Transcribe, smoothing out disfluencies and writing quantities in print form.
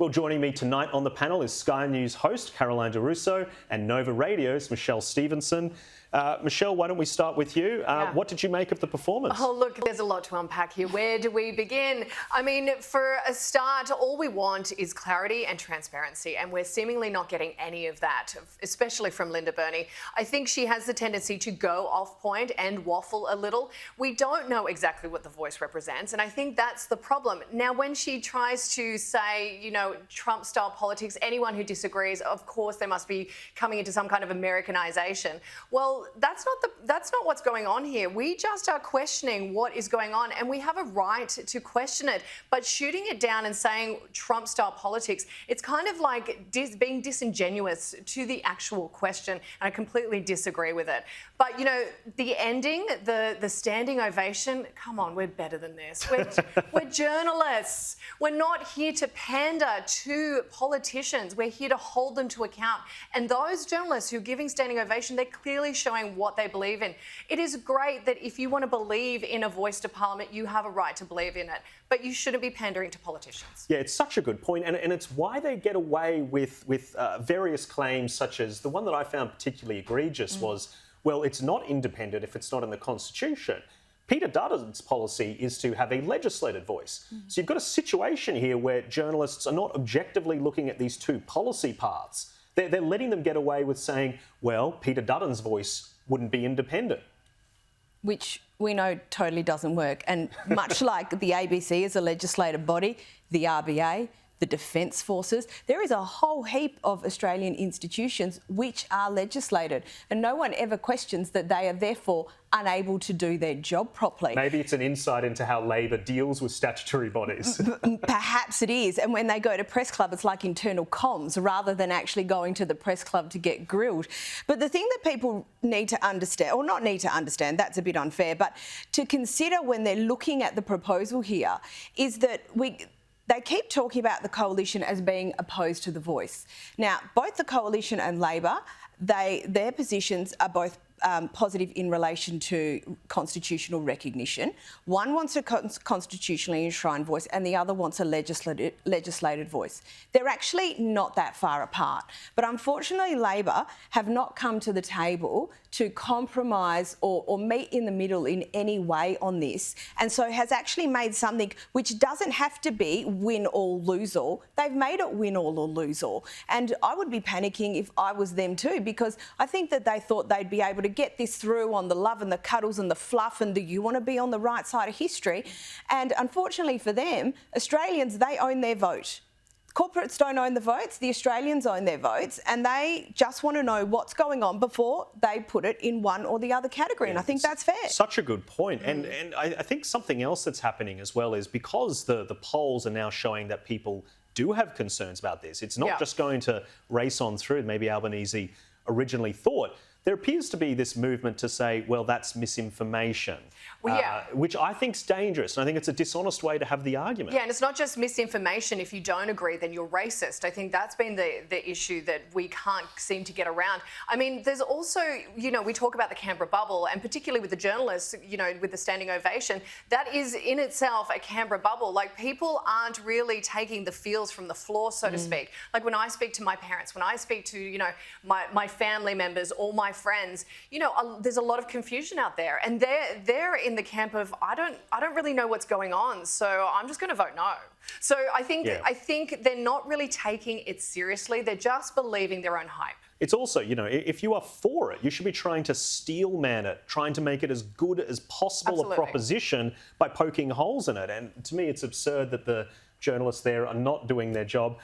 Well, joining me tonight on the panel is Sky News host Caroline Di Russo and Nova Radio's Michelle Stevenson. Michelle, why don't we start with you? What did you make of the performance? Oh, look, there's a lot to unpack here. Where do we begin? I mean, for a start, all we want is clarity and transparency, and we're seemingly not getting any of that, especially from Linda Burney. I think she has the tendency to go off point and waffle a little. We don't know exactly what the voice represents, and I think that's the problem. Now, when she tries to say, you know, Trump-style politics, anyone who disagrees, of course, they must be coming into some kind of Americanization. Well, that's not what's going on here. We just are questioning what is going on, and we have a right to question it. But shooting it down and saying Trump-style politics, it's kind of like being disingenuous to the actual question, and I completely disagree with it. But, you know, the ending, the standing ovation, come on, we're better than this. We're journalists. We're not here to pander to politicians. We're here to hold them to account. And those journalists who are giving standing ovation, they're clearly showing what they believe in. It is great that if you want to believe in a voice to Parliament, you have a right to believe in it, but you shouldn't be pandering to politicians. Yeah, it's such a good point, and it's why they get away with various claims, such as the one that I found particularly egregious was, well, it's not independent if it's not in the Constitution. Peter Dutton's policy is to have a legislated voice. So you've got a situation here where journalists are not objectively looking at these two policy paths. They're letting them get away with saying, well, Peter Dutton's voice wouldn't be independent. Which we know totally doesn't work. And much like the ABC is a legislative body, the RBA, the Defence Forces, there is a whole heap of Australian institutions which are legislated, and no one ever questions that they are therefore unable to do their job properly. Maybe it's an insight into how Labor deals with statutory bodies. Perhaps it is, and when they go to press club, it's like internal comms rather than actually going to the press club to get grilled. But the thing that people need to understand, or not need to understand, that's a bit unfair, but to consider when they're looking at the proposal here is that they keep talking about the coalition as being opposed to the voice. Now, both the coalition and Labor, their positions are both positive in relation to constitutional recognition. One wants a constitutionally enshrined voice and the other wants a legislated voice. They're actually not that far apart. But unfortunately, Labor have not come to the table to compromise or meet in the middle in any way on this, and so has actually made something which doesn't have to be win all, lose all. They've made it win all or lose all. And I would be panicking if I was them too, because I think that they thought they'd be able to get this through on the love and the cuddles and the fluff and you want to be on the right side of history. And unfortunately for them, Australians, they own their vote. Corporates don't own the votes, the Australians own their votes, and they just want to know what's going on before they put it in one or the other category, and I think that's fair. Such a good point. And I think something else that's happening as well is because the polls are now showing that people do have concerns about this. It's not just going to race on through, maybe Albanese originally thought. There appears to be this movement to say, well, that's misinformation, which I think is dangerous. And I think it's a dishonest way to have the argument. Yeah, and it's not just misinformation. If you don't agree, then you're racist. I think that's been the issue that we can't seem to get around. I mean, there's also, you know, we talk about the Canberra bubble, and particularly with the journalists, you know, with the standing ovation, that is in itself a Canberra bubble. Like, people aren't really taking the feels from the floor, so to speak. Like, when I speak to my parents, when I speak to, you know, my family members, all my friends, you know, there's a lot of confusion out there, and they're in the camp of I don't really know what's going on, so I'm just going to vote no. So I think they're not really taking it seriously. They're just believing their own hype. It's also, you know, if you are for it, you should be trying to steelman it, trying to make it as good as possible a proposition by poking holes in it. And to me, it's absurd that the journalists there are not doing their job.